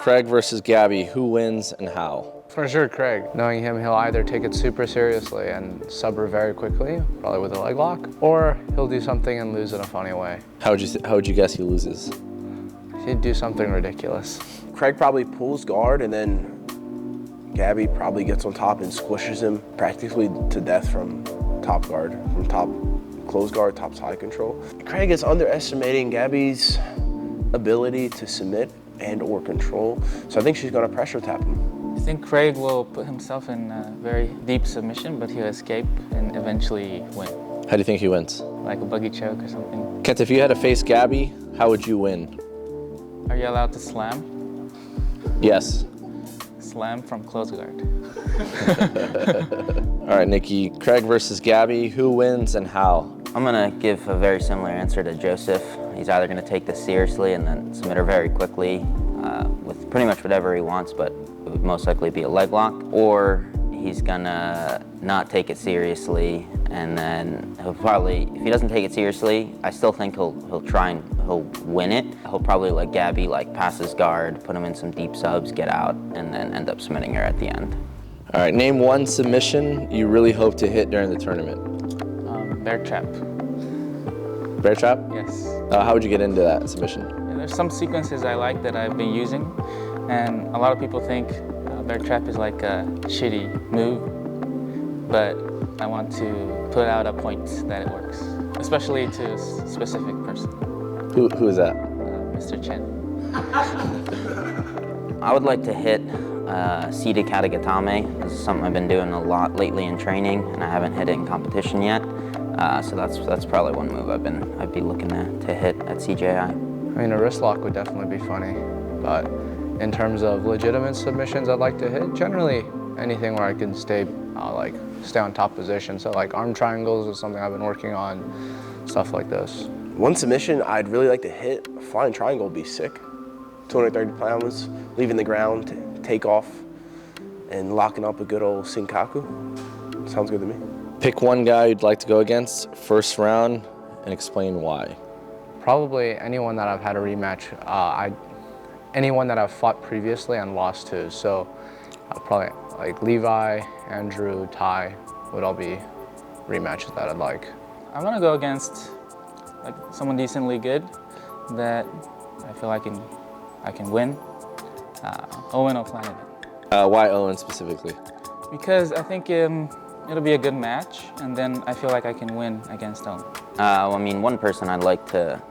Craig versus Gabi, who wins and how? For sure, Craig. Knowing him, he'll either take it super seriously and sub her very quickly, probably with a leg lock, or he'll do something and lose in a funny way. How would you guess he loses? He'd do something ridiculous. Craig probably pulls guard, and then Gabi probably gets on top and squishes him practically to death from top guard, from top close guard, top side control. Craig is underestimating Gabi's ability to submit and or control, so I think she's gonna pressure tap him. I think Craig will put himself in a very deep submission, but he'll escape and eventually win. How do you think he wins? Like a buggy choke or something. Kent, if you had to face Gabi, how would you win? Are you allowed to slam? Yes. Slam from close guard. All right, Nikki, Craig versus Gabi, who wins and how? I'm gonna give a very similar answer to Joseph. He's either gonna take this seriously and then submit her very quickly with pretty much whatever he wants, but it would most likely be a leg lock, or he's gonna not take it seriously, and then he'll probably, if he doesn't take it seriously, I still think he'll try and he'll win it. He'll probably let Gabi pass his guard, put him in some deep subs, get out, and then end up submitting her at the end. All right, name one submission you really hope to hit during the tournament. Bear trap. Bear trap? Yes. How would you get into that submission? Yeah, there's some sequences I like that I've been using, and a lot of people think bear trap is like a shitty move, but I want to put out a point that it works, especially to a specific person. Who is that? Mr. Chen. I would like to hit seated katagatame. This is something I've been doing a lot lately in training, and I haven't hit it in competition yet. So that's probably one move I'd be looking to hit at CJI. I mean, a wrist lock would definitely be funny, but in terms of legitimate submissions I'd like to hit, generally anything where I can stay on top position. So like arm triangles is something I've been working on, stuff like this. One submission I'd really like to hit, a flying triangle would be sick. 230 pounds, leaving the ground, take off, and locking up a good old Senkaku. Sounds good to me. Pick one guy you'd like to go against first round and explain why. Probably anyone that I've had a rematch. Anyone that I've fought previously and lost to. So probably like Levi, Andrew, Ty would all be rematches that I'd like. I want to go against someone decently good that I feel I can win. Owen O'Flanagan. Why Owen specifically? Because I think it'll be a good match, and then I feel like I can win against Owen. Well, I mean, one person I'd like to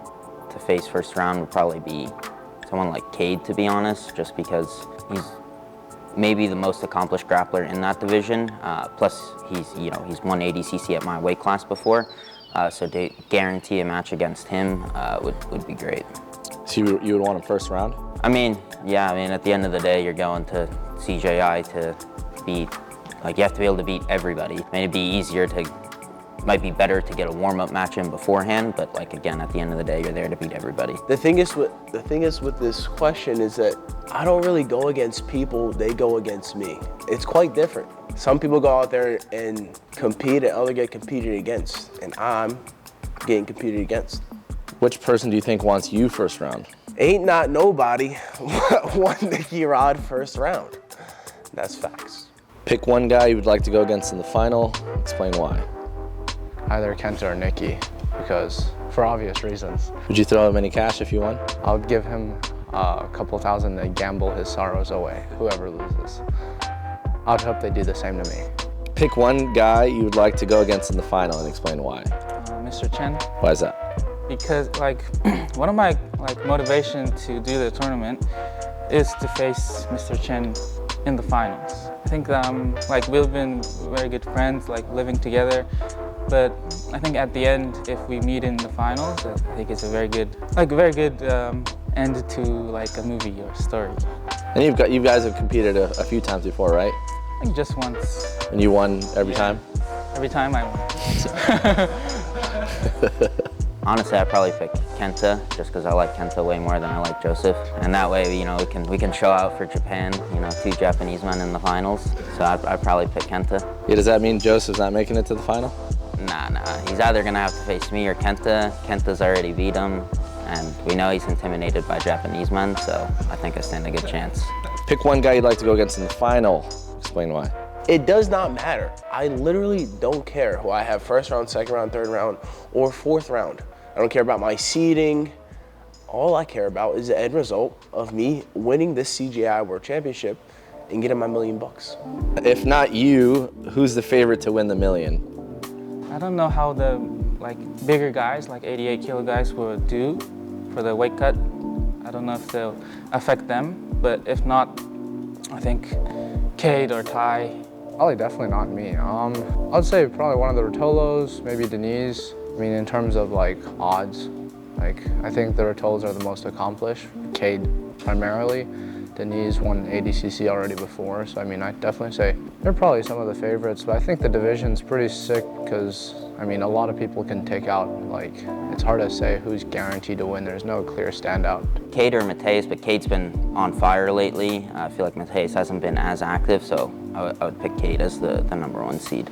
face first round would probably be someone like Cade, to be honest, just because he's maybe the most accomplished grappler in that division. Plus, he's won ADCC at my weight class before, so to guarantee a match against him would be great. So you would want him first round? I mean, yeah. I mean, at the end of the day, you're going to CJI to beat. You have to be able to beat everybody. I mean, it'd be might be better to get a warm-up match in beforehand, but again, at the end of the day, you're there to beat everybody. The thing is with this question is that I don't really go against people, they go against me. It's quite different. Some people go out there and compete and others get competed against, and I'm getting competed against. Which person do you think wants you first round? Ain't not nobody won Nikki Rod first round. That's facts. Pick one guy you would like to go against in the final. Explain why. Either Kenta or Nikki, because for obvious reasons. Would you throw him any cash if you won? I'll give him a couple thousand to gamble his sorrows away, whoever loses. I'd hope they do the same to me. Pick one guy you would like to go against in the final and explain why. Mr. Chen. Why is that? Because one of my motivation to do the tournament is to face Mr. Chen in the finals. I think we've been very good friends, living together. But I think at the end, if we meet in the finals, I think it's a very good, end to a movie or story. And you guys have competed a few times before, right? I think just once. And you won every time? Every time I won. Honestly, I'd probably pick Kenta, just because I like Kenta way more than I like Joseph. And that way, we can show out for Japan, two Japanese men in the finals. So I'd probably pick Kenta. Yeah, does that mean Joseph's not making it to the final? Nah. He's either gonna have to face me or Kenta. Kenta's already beat him. and we know he's intimidated by Japanese men, so I think I stand a good chance. Pick one guy you'd like to go against in the final. Explain why. It does not matter. I literally don't care who I have first round, second round, third round, or fourth round. I don't care about my seeding. All I care about is the end result of me winning this CGI World Championship and getting my $1 million. If not you, who's the favorite to win the $1 million? I don't know how the bigger guys, like 88 kilo guys, will do for the weight cut. I don't know if they'll affect them, but if not, I think Cade or Ty. Probably definitely not me. I'd say probably one of the Rotolos, maybe Denise. I mean, in terms of like odds, like I think the Rotolos are the most accomplished. Cade primarily. Denise won ADCC already before, so I mean, I'd definitely say they're probably some of the favorites, but I think the division's pretty sick because, I mean, a lot of people can take out, like, it's hard to say who's guaranteed to win. There's no clear standout. Cade or Mateus, but Cade's been on fire lately. I feel like Mateus hasn't been as active, so I would pick Cade as the #1 seed.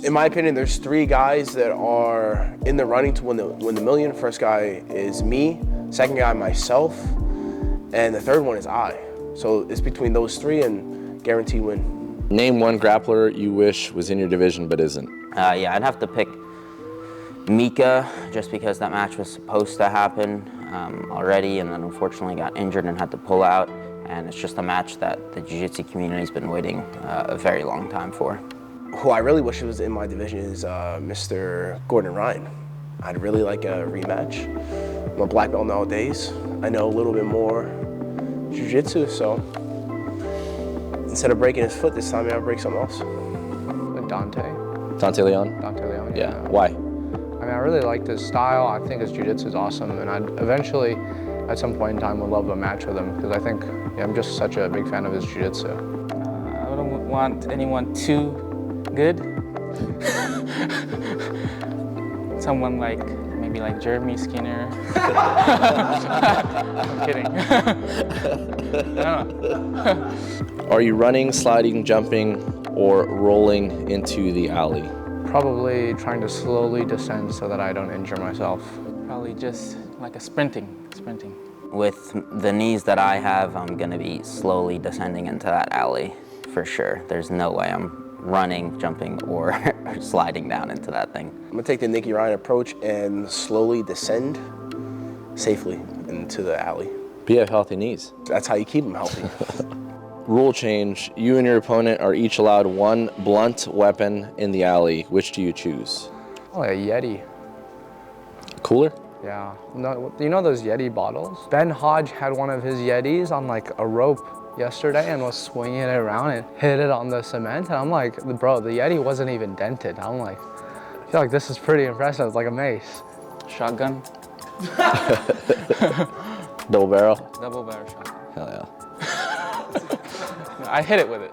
In my opinion, there's 3 guys that are in the running to win the million. First guy is me, second guy myself, and the third one is I. So it's between those 3 and guaranteed win. Name one grappler you wish was in your division but isn't. Yeah, I'd have to pick Mika, just because that match was supposed to happen already, and then unfortunately got injured and had to pull out. And it's just a match that the jiu-jitsu community's been waiting a very long time for. Who I really wish was in my division is Mr. Gordon Ryan. I'd really like a rematch. I'm a black belt nowadays. I know a little bit more jiu-jitsu, so instead of breaking his foot this time, I'll break something else. Dante Leon? Dante Leon, Yeah. Why? I mean, I really like his style. I think his jiu-jitsu is awesome, and I'd eventually, at some point in time, would love a match with him because I think I'm just such a big fan of his jiu-jitsu. I wouldn't want anyone too good. Someone like, maybe like Jeremy Skinner. I'm kidding. I don't know. Are you running, sliding, jumping, or rolling into the alley? Probably trying to slowly descend so that I don't injure myself. Probably just like a sprinting. With the knees that I have, I'm gonna be slowly descending into that alley for sure. There's no way I'm running, jumping, or sliding down into that thing. I'm gonna take the Nicky Ryan approach and slowly descend safely into the alley. But you have healthy knees. That's how you keep them healthy. Rule change. You and your opponent are each allowed 1 blunt weapon in the alley. Which do you choose? Oh, a Yeti. Cooler? Yeah. No, you know those Yeti bottles? Ben Hodge had one of his Yetis on like a rope yesterday and was swinging it around and hit it on the cement. And I'm like, bro, the Yeti wasn't even dented. I'm like, I feel like this is pretty impressive. It's like a mace. Shotgun. Double barrel? Double barrel shotgun. Hell yeah. I hit it with it.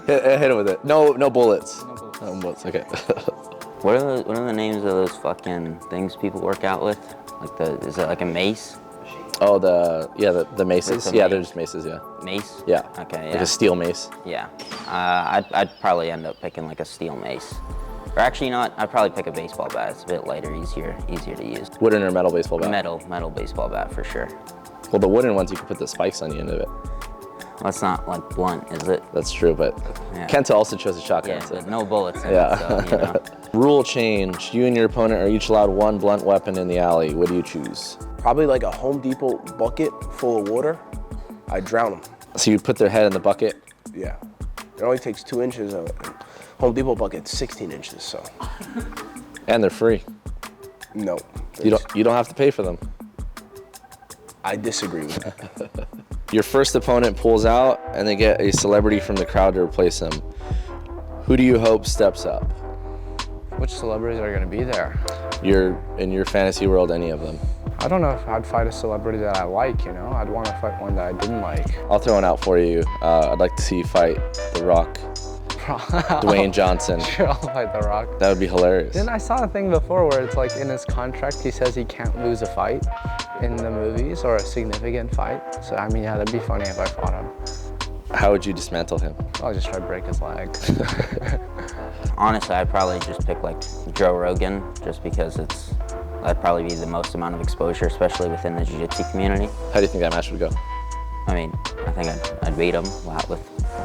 Hit it with it. No bullets. No bullets. No bullets, okay. What are the names of those fucking things people work out with? Like is it like a mace? Oh, the maces? With the Yeah, mace. they're just maces, yeah. Mace? Yeah. Okay, Like yeah. a steel mace. Yeah. I'd probably end up picking like a steel mace. Or actually, you know what? I'd probably pick a baseball bat. It's a bit lighter, easier to use. Wooden or metal baseball bat? Metal baseball bat for sure. Well, the wooden ones, you can put the spikes on the end of it. Well, it's not like blunt, is it? That's true, but Yeah. Kenta also chose a shotgun. Yeah, so. but no bullets in Yeah. it, so, you know. Rule change. You and your opponent are each allowed 1 blunt weapon in the alley. What do you choose? Probably like a Home Depot bucket full of water. I drown them. So you put their head in the bucket? Yeah. It only takes 2 inches of it. Home Depot bucket's 16 inches, so And they're free. no. You don't have to pay for them. I disagree with that. Your first opponent pulls out and they get a celebrity from the crowd to replace him. Who do you hope steps up? Which celebrities are gonna be there? In your fantasy world, any of them. I don't know if I'd fight a celebrity that I like, you know? I'd want to fight one that I didn't like. I'll throw one out for you. I'd like to see you fight The Rock, Dwayne Johnson. Sure, I'll fight The Rock. That would be hilarious. Then I saw a thing before where it's like in his contract, he says he can't lose a fight in the movies or a significant fight. So, I mean, yeah, that'd be funny if I fought him. How would you dismantle him? I'll just try to break his leg. Honestly, I'd probably just pick like Joe Rogan, just because it's That'd probably be the most amount of exposure, especially within the jiu-jitsu community. How do you think that match would go? I mean, I think I'd beat him with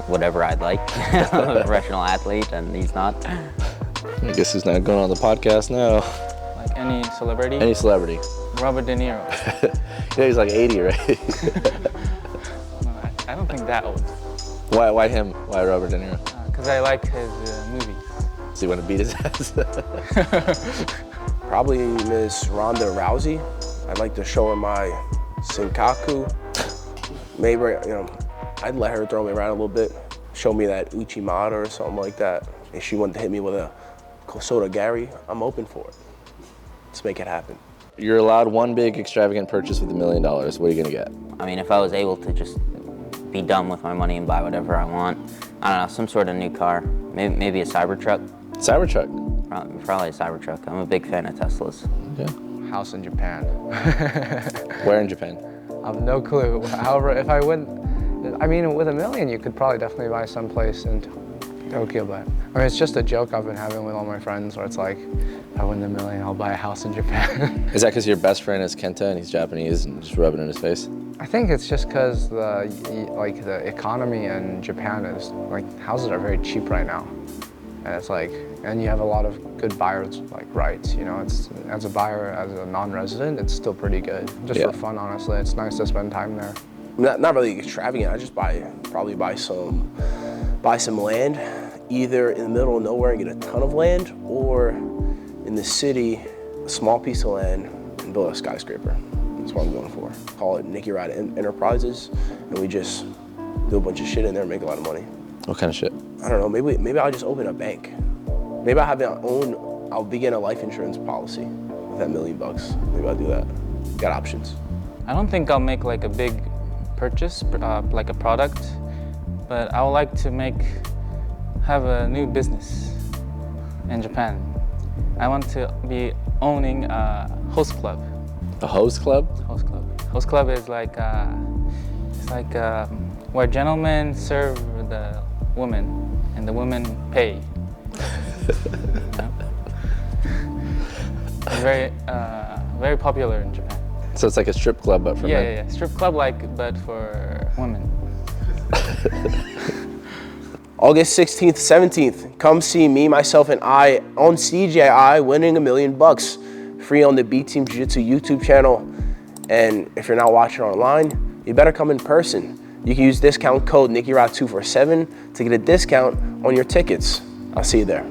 whatever I'd like. I'm a professional athlete, and he's not. I guess he's not going on the podcast now. Like any celebrity? Any celebrity. Robert De Niro. Yeah, he's like 80, right? No, I don't think that old. Why him? Why Robert De Niro? Because I like his movies. So you want to beat his ass? Probably Miss Ronda Rousey. I'd like to show her my Senkaku. Maybe, I'd let her throw me around a little bit. Show me that Uchimata or something like that. If she wanted to hit me with a Kosoda Gary, I'm open for it. Let's make it happen. You're allowed one big extravagant purchase with $1 million. What are you gonna get? I mean, if I was able to just be done with my money and buy whatever I want, I don't know, some sort of new car, maybe a Cybertruck. Cybertruck. Probably a Cybertruck. I'm a big fan of Teslas. Yeah. House in Japan. Where in Japan? I have no clue. However, if I win, I mean, with $1 million, you could probably definitely buy someplace in Tokyo, but I mean, it's just a joke I've been having with all my friends where it's like, if I win $1 million, I'll buy a house in Japan. Is that because your best friend is Kenta and he's Japanese and just rubbing it in his face? I think it's just because the economy in Japan is, houses are very cheap right now. And it's like, and you have a lot of good buyers rights, it's, as a buyer, as a non-resident, it's still pretty good. Just for fun, honestly, it's nice to spend time there. Not really extravagant, I just probably buy some land, either in the middle of nowhere and get a ton of land, or in the city, a small piece of land and build a skyscraper. That's what I'm going for. Call it Nicky Ride Enterprises, and we just do a bunch of shit in there and make a lot of money. What kind of shit? I don't know, maybe I'll just open a bank. Maybe I'll begin a life insurance policy with that $1 million. Maybe I'll do that. Got options. I don't think I'll make like a big purchase, like a product, but I would like to have a new business in Japan. I want to be owning a host club. A host club? Host club. Host club is like where gentlemen serve the women and the women pay. Very, very popular in Japan. So it's like a strip club, but for men? Yeah. Strip club but for women. August 16th, 17th, come see me, myself, and I on CJI winning $1 million. Free on the B Team Jiu-Jitsu YouTube channel. And if you're not watching online, you better come in person. You can use discount code NickyRod247 to get a discount on your tickets. I'll see you there.